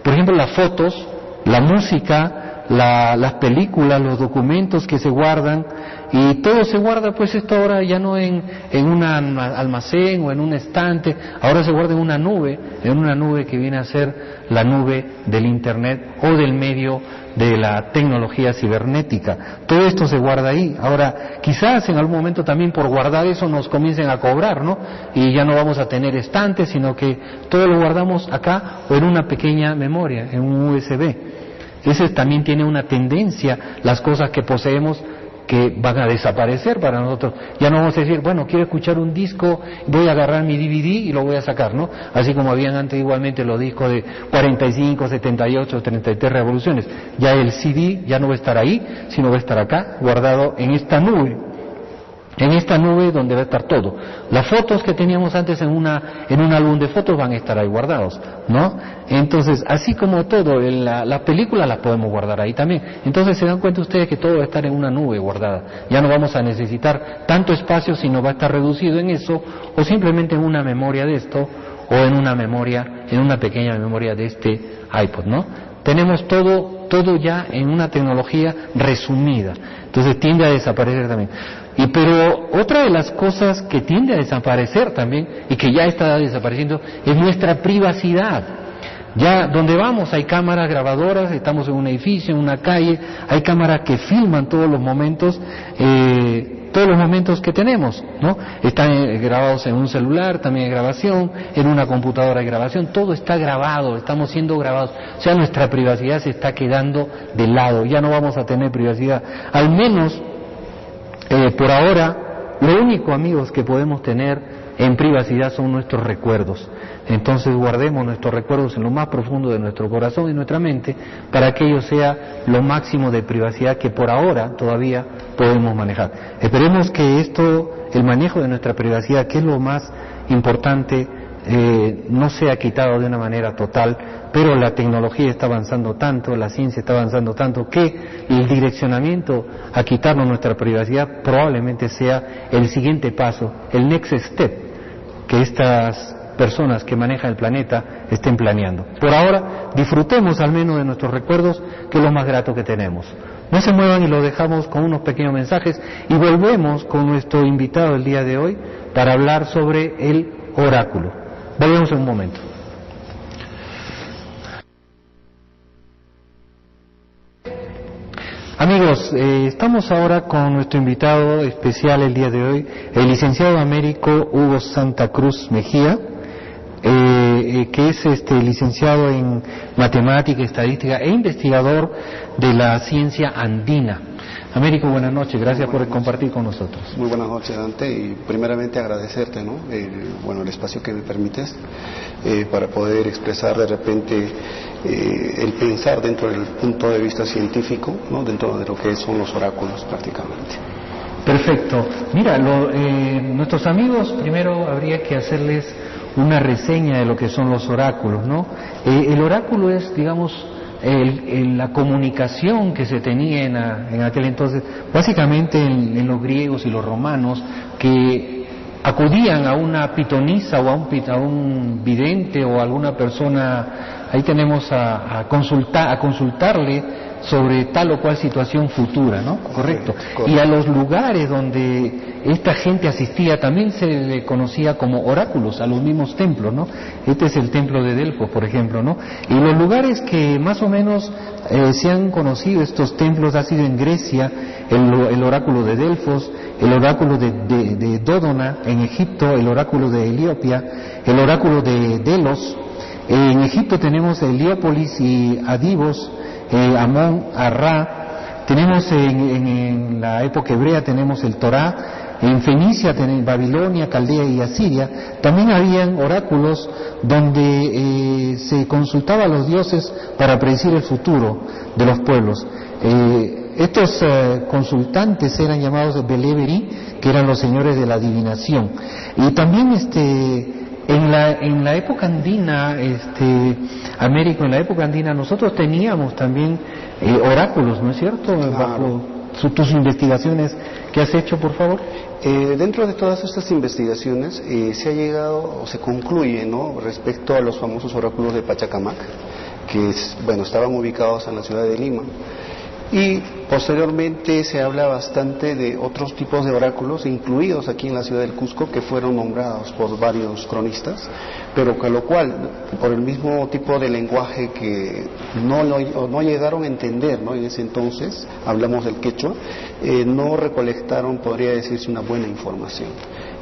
[SPEAKER 1] Por ejemplo, las fotos, la música, las películas, los documentos que se guardan, y todo se guarda pues esto ahora ya no en un almacén o en un estante, ahora se guarda en una nube que viene a ser la nube del Internet o del medio de la tecnología cibernética. Todo esto se guarda ahí. Ahora, quizás en algún momento también por guardar eso nos comiencen a cobrar, ¿no? Y ya no vamos a tener estantes, sino que todo lo guardamos acá o en una pequeña memoria, en un USB. Ese también tiene una tendencia, las cosas que poseemos que van a desaparecer para nosotros. Ya no vamos a decir, bueno, quiero escuchar un disco, voy a agarrar mi DVD y lo voy a sacar, ¿no? Así como habían antes igualmente los discos de 45, 78, 33 revoluciones. Ya el CD ya no va a estar ahí, sino va a estar acá, guardado en esta nube. En esta nube donde va a estar todo. Las fotos que teníamos antes en un álbum de fotos van a estar ahí guardados, ¿no? Entonces, así como todo, las películas las podemos guardar ahí también. Entonces se dan cuenta ustedes que todo va a estar en una nube guardada. Ya no vamos a necesitar tanto espacio, sino va a estar reducido en eso, o simplemente en una memoria de esto, o en una pequeña memoria de este iPod, ¿no? tenemos todo ya en una tecnología resumida, entonces tiende a desaparecer también. Pero otra de las cosas que tiende a desaparecer también, y que ya está desapareciendo, es nuestra privacidad. Ya donde vamos hay cámaras grabadoras, estamos en un edificio, en una calle, hay cámaras que filman todos los momentos que tenemos, ¿no? Están grabados en un celular, también hay grabación, en una computadora hay grabación, todo está grabado, estamos siendo grabados, o sea, nuestra privacidad se está quedando de lado, ya no vamos a tener privacidad, al menos por ahora, lo único, amigos, que podemos tener en privacidad son nuestros recuerdos. Entonces guardemos nuestros recuerdos en lo más profundo de nuestro corazón y nuestra mente para que ello sea lo máximo de privacidad que por ahora todavía podemos manejar. Esperemos que el manejo de nuestra privacidad, que es lo más importante, no sea quitado de una manera total, pero la tecnología está avanzando tanto, la ciencia está avanzando tanto, que el direccionamiento a quitarnos nuestra privacidad probablemente sea el siguiente paso, el next step, que estas personas que manejan el planeta estén planeando. Por ahora, disfrutemos al menos de nuestros recuerdos, que es lo más grato que tenemos. No se muevan y lo dejamos con unos pequeños mensajes y volvemos con nuestro invitado el día de hoy para hablar sobre el oráculo. Volvemos en un momento. Amigos, estamos ahora con nuestro invitado especial el día de hoy, el licenciado Américo Hugo Santa Cruz Mejía, que es licenciado en matemática, estadística e investigador de la ciencia andina. Américo, buenas noches, gracias por compartir con nosotros.
[SPEAKER 4] Muy buenas noches, Dante, y primeramente agradecerte, ¿no? El espacio que me permites para poder expresar de repente el pensar dentro del punto de vista científico, ¿no? Dentro de lo que son los oráculos prácticamente.
[SPEAKER 1] Perfecto. Mira, nuestros amigos, primero habría que hacerles una reseña de lo que son los oráculos, ¿no? El oráculo es, digamos, la comunicación que se tenía en aquel entonces, básicamente en los griegos y los romanos, que acudían a una pitonisa o a un vidente o a alguna persona, ahí tenemos a consultarle sobre tal o cual situación futura, ¿no? Correcto. Y a los lugares donde esta gente asistía también se le conocía como oráculos, a los mismos templos, ¿no? Este es el templo de Delfos, por ejemplo, ¿no? Y los lugares que más o menos se han conocido estos templos ha sido en Grecia, el oráculo de Delfos, el oráculo de Dódona en Egipto, el oráculo de Heliopia, el oráculo de Delos. En Egipto tenemos Heliópolis y Adivos, Amón, Arra. Tenemos en la época hebrea tenemos el Torá. En Fenicia, en Babilonia, Caldea y Asiria también habían oráculos donde se consultaba a los dioses para predecir el futuro de los pueblos. Estos consultantes eran llamados Beleberi, que eran los señores de la adivinación. Y también en la época andina, Américo, en la época andina nosotros teníamos también oráculos, ¿no es cierto?
[SPEAKER 4] Claro.
[SPEAKER 1] Bajo tus investigaciones que has hecho, por favor.
[SPEAKER 4] Dentro de todas estas investigaciones se ha llegado, o se concluye, ¿no? Respecto a los famosos oráculos de Pachacamac, que estaban ubicados en la ciudad de Lima. Y posteriormente se habla bastante de otros tipos de oráculos, incluidos aquí en la ciudad del Cusco, que fueron nombrados por varios cronistas, pero con lo cual, por el mismo tipo de lenguaje que no llegaron a entender, ¿no? En ese entonces, hablamos del quechua, no recolectaron, podría decirse, una buena información.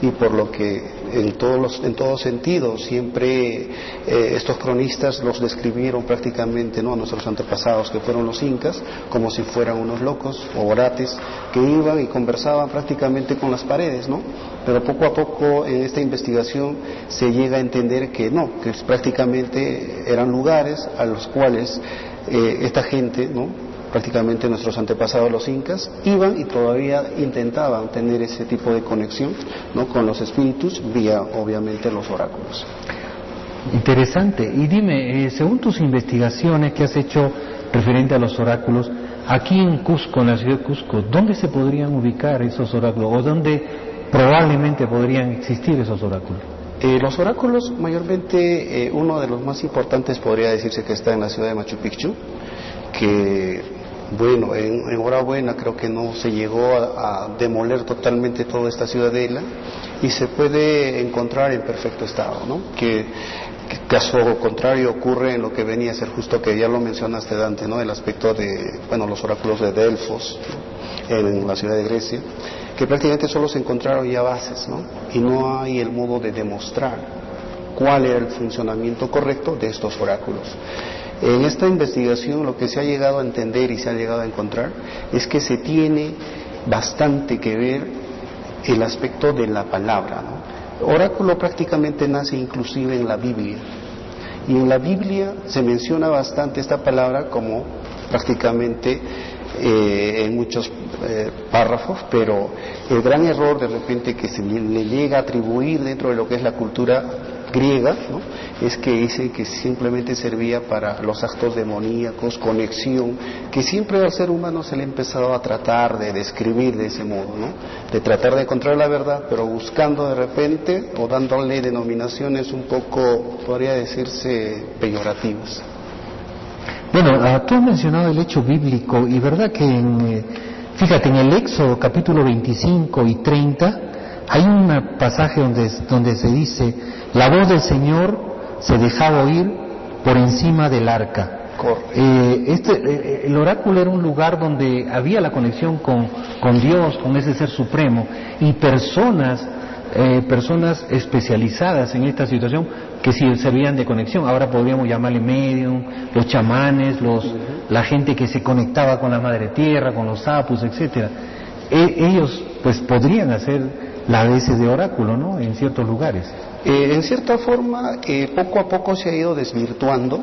[SPEAKER 4] Y por lo que en todos sentidos siempre estos cronistas los describieron prácticamente, ¿no? A nuestros antepasados, que fueron los incas, como si fueran unos locos o orates que iban y conversaban prácticamente con las paredes, ¿no? Pero poco a poco en esta investigación se llega a entender que no, que prácticamente eran lugares a los cuales esta gente, ¿no? Prácticamente nuestros antepasados los incas iban y todavía intentaban tener ese tipo de conexión, ¿no? Con los espíritus vía obviamente los oráculos.
[SPEAKER 1] Interesante. Y dime, según tus investigaciones que has hecho referente a los oráculos, aquí en Cusco, en la ciudad de Cusco, ¿dónde se podrían ubicar esos oráculos o dónde probablemente podrían existir esos oráculos?
[SPEAKER 4] Los oráculos, mayormente, uno de los más importantes podría decirse que está en la ciudad de Machu Picchu, que, bueno, en hora buena creo que no se llegó a demoler totalmente toda esta ciudadela y se puede encontrar en perfecto estado, ¿no? Que caso contrario ocurre en lo que venía a ser justo que ya lo mencionaste, Dante, ¿no? El aspecto de, bueno, los oráculos de Delfos, ¿no? En la ciudad de Grecia, que prácticamente solo se encontraron ya bases, ¿no? Y no hay el modo de demostrar cuál era el funcionamiento correcto de estos oráculos. En esta investigación lo que se ha llegado a entender y se ha llegado a encontrar es que se tiene bastante que ver el aspecto de la palabra, ¿no? Oráculo prácticamente nace inclusive en la Biblia, y en la Biblia se menciona bastante esta palabra como prácticamente en muchos párrafos, pero el gran error de repente que se le llega a atribuir dentro de lo que es la cultura griega, ¿no? Es que dice que simplemente servía para los actos demoníacos, conexión, que siempre al ser humano se le ha empezado a tratar de describir de ese modo, ¿no? De tratar de encontrar la verdad, pero buscando de repente o dándole denominaciones un poco, podría decirse, peyorativas.
[SPEAKER 1] Bueno, tú has mencionado el hecho bíblico, y verdad que fíjate, en el Éxodo capítulo 25 y 30 hay un pasaje donde se dice: la voz del Señor se dejaba oír por encima del arca. El oráculo era un lugar donde había la conexión con Dios, con ese ser supremo, y personas especializadas en esta situación que sí servían de conexión. Ahora podríamos llamarle medium, los chamanes, la gente que se conectaba con la madre tierra, con los sapos, etcétera. Ellos pues podrían hacer la veces de oráculo, ¿no? En ciertos lugares.
[SPEAKER 4] En cierta forma, poco a poco se ha ido desvirtuando,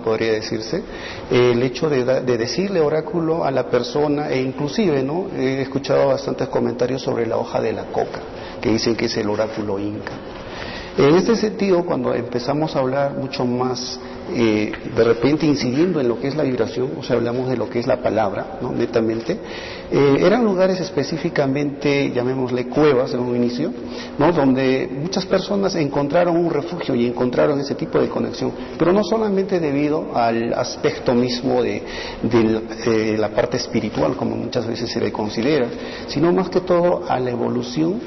[SPEAKER 4] podría decirse, el hecho de decirle oráculo a la persona, e inclusive, ¿no? He escuchado bastantes comentarios sobre la hoja de la coca, que dicen que es el oráculo inca. En este sentido, cuando empezamos a hablar mucho más, de repente incidiendo en lo que es la vibración, o sea, hablamos de lo que es la palabra, ¿no? Netamente, eran lugares específicamente, llamémosle cuevas en un inicio, ¿no? Donde muchas personas encontraron un refugio y encontraron ese tipo de conexión, pero no solamente debido al aspecto mismo de la parte espiritual, como muchas veces se le considera, sino más que todo a la evolución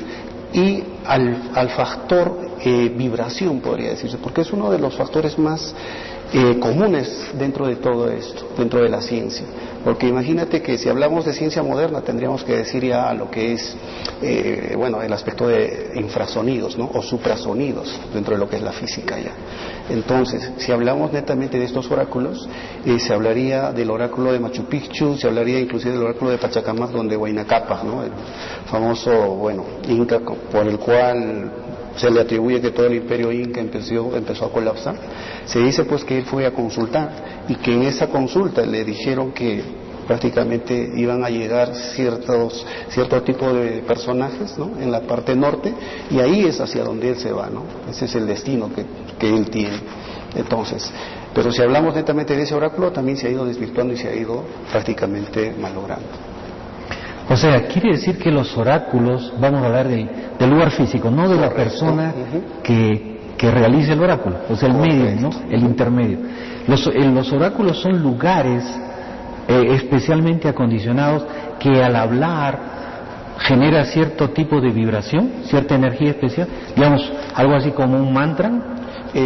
[SPEAKER 4] y al factor vibración, podría decirse, porque es uno de los factores más comunes dentro de todo esto, dentro de la ciencia. Porque imagínate que si hablamos de ciencia moderna tendríamos que decir ya lo que es, el aspecto de infrasonidos, ¿no? O suprasonidos dentro de lo que es la física ya. Entonces, si hablamos netamente de estos oráculos, se hablaría del oráculo de Machu Picchu, se hablaría inclusive del oráculo de Pachacamac, donde Huayna Capac, ¿no? El famoso, inca, por el cual se le atribuye que todo el imperio inca empezó a colapsar. Se dice pues que él fue a consultar y que en esa consulta le dijeron que prácticamente iban a llegar cierto tipo de personajes, ¿no? En la parte norte, y ahí es hacia donde él se va, ¿no? Ese es el destino que él tiene. Entonces, pero si hablamos netamente de ese oráculo, también se ha ido desvirtuando y se ha ido prácticamente malogrando.
[SPEAKER 1] O sea, quiere decir que los oráculos, vamos a hablar del lugar físico, no de la persona que realice el oráculo, o sea, el medio, ¿no? El intermedio. Los oráculos son lugares especialmente acondicionados que al hablar genera cierto tipo de vibración, cierta energía especial, digamos, algo así como un mantra.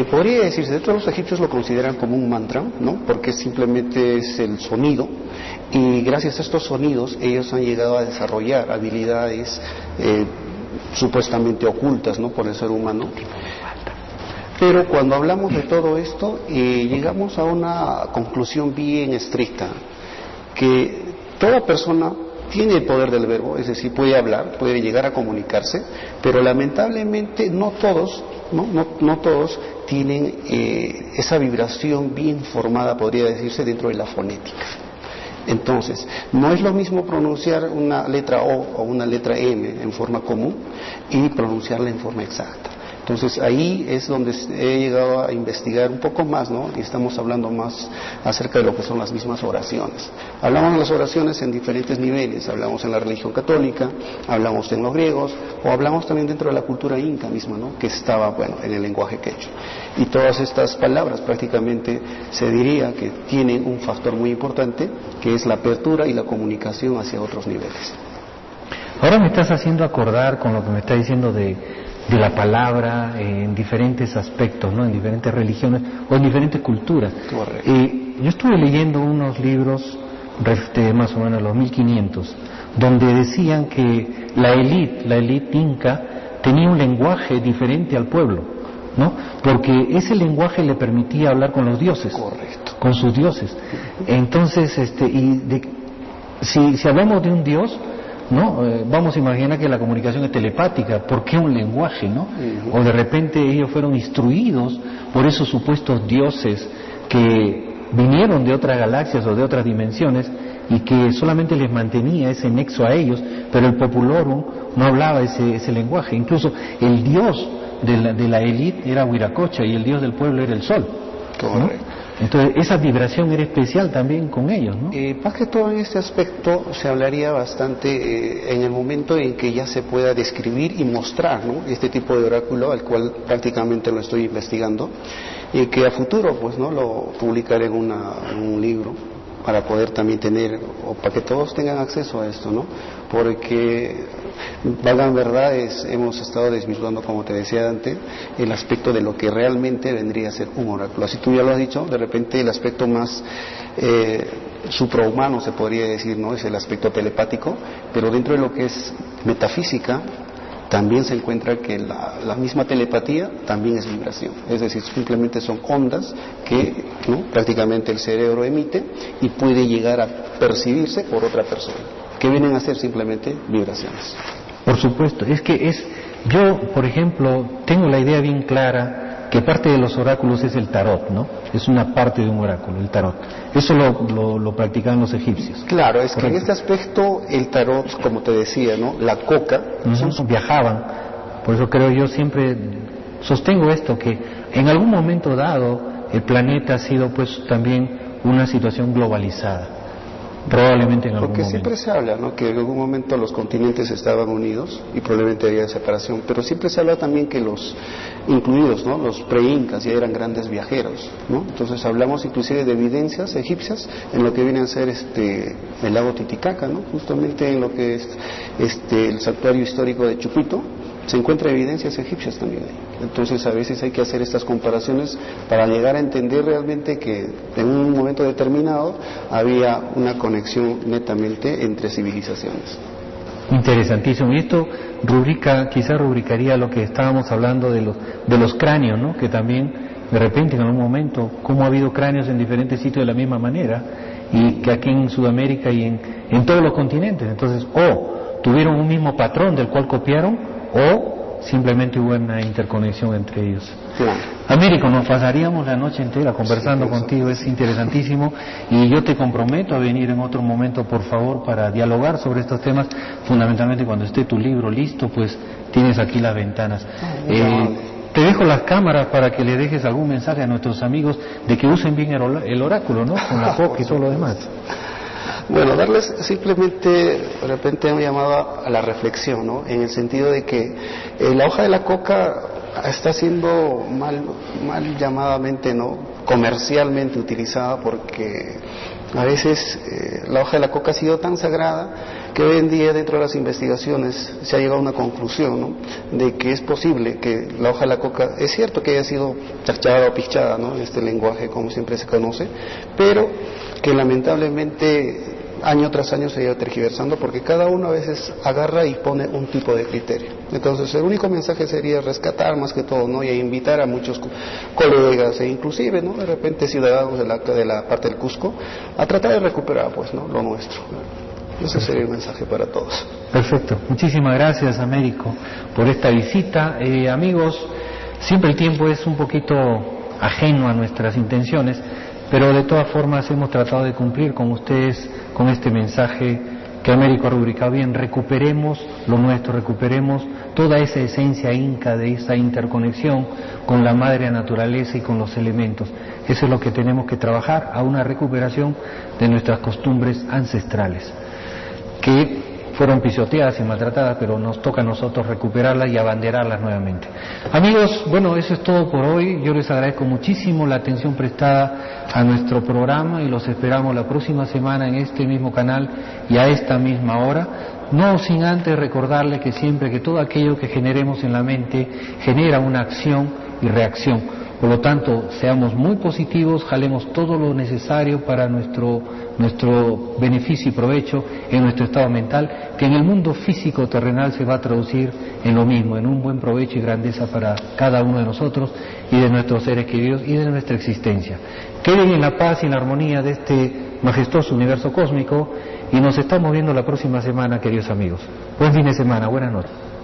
[SPEAKER 4] Podría decirse, dentro de los egipcios lo consideran como un mantra, ¿no? Porque simplemente es el sonido, y gracias a estos sonidos ellos han llegado a desarrollar habilidades supuestamente ocultas, ¿no? Por el ser humano. Pero cuando hablamos de todo esto, llegamos a una conclusión bien estricta, que toda persona tiene el poder del verbo, es decir, puede hablar, puede llegar a comunicarse, pero lamentablemente no todos tienen esa vibración bien formada, podría decirse, dentro de la fonética. Entonces, no es lo mismo pronunciar una letra O o una letra M en forma común y pronunciarla en forma exacta. Entonces ahí es donde he llegado a investigar un poco más, ¿no? Y estamos hablando más acerca de lo que son las mismas oraciones. Hablamos de las oraciones en diferentes niveles, hablamos en la religión católica, hablamos en los griegos, o hablamos también dentro de la cultura inca misma, ¿no? Que estaba, bueno, en el lenguaje quechua. Y todas estas palabras prácticamente se diría que tienen un factor muy importante, que es la apertura y la comunicación hacia otros niveles.
[SPEAKER 1] Ahora me estás haciendo acordar con lo que me estás diciendo de la palabra en diferentes aspectos, ¿no? En diferentes religiones o en diferentes culturas.
[SPEAKER 4] Correcto.
[SPEAKER 1] Yo estuve leyendo unos libros de más o menos los 1500, donde decían que la élite inca tenía un lenguaje diferente al pueblo, ¿no? Porque ese lenguaje le permitía hablar con los dioses.
[SPEAKER 4] Correcto.
[SPEAKER 1] Con sus dioses. Entonces, si hablamos de un dios, ¿no? Vamos a imaginar que la comunicación es telepática. ¿Por qué un lenguaje, no? O de repente ellos fueron instruidos por esos supuestos dioses que vinieron de otras galaxias o de otras dimensiones y que solamente les mantenía ese nexo a ellos, pero el populorum no hablaba ese lenguaje. Incluso el dios de la élite era Huiracocha y el dios del pueblo era el sol, ¿no? Entonces esa vibración era especial también con ellos, ¿no?
[SPEAKER 4] Más que todo en este aspecto se hablaría bastante en el momento en que ya se pueda describir y mostrar, ¿no? Este tipo de oráculo, al cual prácticamente lo estoy investigando, y que a futuro pues no lo publicaré en un libro para poder también tener, o para que todos tengan acceso a esto, ¿no? Porque, valgan verdades, hemos estado desvirtuando, como te decía antes, el aspecto de lo que realmente vendría a ser un oráculo. Así tú ya lo has dicho, de repente el aspecto más suprahumano, se podría decir, ¿no? Es el aspecto telepático, pero dentro de lo que es metafísica, también se encuentra que la misma telepatía también es vibración, es decir, simplemente son ondas que, ¿no? Prácticamente el cerebro emite y puede llegar a percibirse por otra persona, que vienen a ser simplemente vibraciones.
[SPEAKER 1] Por supuesto, yo, por ejemplo, tengo la idea bien clara que parte de los oráculos es el tarot, ¿no? Es una parte de un oráculo, el tarot. Eso lo practicaban los egipcios.
[SPEAKER 4] Claro, es que en este aspecto el tarot, como te decía, ¿no? La coca,
[SPEAKER 1] viajaban. Por eso creo yo siempre sostengo esto, que en algún momento dado el planeta ha sido pues también una situación globalizada. Probablemente en algún momento.
[SPEAKER 4] Porque siempre se habla, ¿no? Que en algún momento los continentes estaban unidos y probablemente había separación, pero siempre se habla también que los incluidos, ¿no? Los pre-incas ya eran grandes viajeros, ¿no? Entonces hablamos inclusive de evidencias egipcias en lo que viene a ser el lago Titicaca, ¿no? Justamente en lo que es el santuario histórico de Chupito se encuentran evidencias egipcias también ahí. Entonces a veces hay que hacer estas comparaciones para llegar a entender realmente que en un momento determinado había una conexión netamente entre civilizaciones.
[SPEAKER 1] Interesantísimo. Y esto quizás rubricaría lo que estábamos hablando de los cráneos, ¿no? Que también de repente en algún momento, como ha habido cráneos en diferentes sitios de la misma manera, y que aquí en Sudamérica y en todos los continentes. Entonces, o tuvieron un mismo patrón del cual copiaron, o simplemente hubo una interconexión entre ellos.
[SPEAKER 4] Claro.
[SPEAKER 1] Américo, nos pasaríamos la noche entera conversando contigo, es interesantísimo, y yo te comprometo a venir en otro momento, por favor, para dialogar sobre estos temas. Fundamentalmente cuando esté tu libro listo, pues tienes aquí las ventanas. Te dejo las cámaras para que le dejes algún mensaje a nuestros amigos de que usen bien el oráculo, ¿no? Con la coca y todo lo demás.
[SPEAKER 4] Bueno, darles simplemente de repente un llamado a la reflexión, ¿no? En el sentido de que la hoja de la coca está siendo mal llamadamente, ¿no? Comercialmente utilizada, porque a veces la hoja de la coca ha sido tan sagrada que hoy en día dentro de las investigaciones se ha llegado a una conclusión, ¿no? De que es posible que la hoja de la coca, es cierto que haya sido chachada o pichada, ¿no? En este lenguaje como siempre se conoce, pero que lamentablemente año tras año se iba tergiversando, porque cada uno a veces agarra y pone un tipo de criterio. Entonces el único mensaje sería rescatar más que todo, ¿no? Y invitar a muchos colegas e inclusive, ¿no? De repente ciudadanos de la parte del Cusco a tratar de recuperar, pues, ¿no? Lo nuestro. Ese sería el mensaje para todos.
[SPEAKER 1] Perfecto. Muchísimas gracias, Américo, por esta visita. Amigos, siempre el tiempo es un poquito ajeno a nuestras intenciones, pero de todas formas hemos tratado de cumplir con ustedes con este mensaje que Américo ha rubricado bien. Recuperemos lo nuestro, recuperemos toda esa esencia inca de esa interconexión con la madre naturaleza y con los elementos. Eso es lo que tenemos que trabajar, a una recuperación de nuestras costumbres ancestrales, que fueron pisoteadas y maltratadas, pero nos toca a nosotros recuperarlas y abanderarlas nuevamente. Amigos, bueno, eso es todo por hoy. Yo les agradezco muchísimo la atención prestada a nuestro programa y los esperamos la próxima semana en este mismo canal y a esta misma hora. No sin antes recordarles que siempre que todo aquello que generemos en la mente genera una acción y reacción. Por lo tanto, seamos muy positivos, jalemos todo lo necesario para nuestro beneficio y provecho en nuestro estado mental, que en el mundo físico terrenal se va a traducir en lo mismo, en un buen provecho y grandeza para cada uno de nosotros y de nuestros seres queridos y de nuestra existencia. Queden en la paz y en la armonía de este majestuoso universo cósmico y nos estamos viendo la próxima semana, queridos amigos. Buen fin de semana, buenas noches.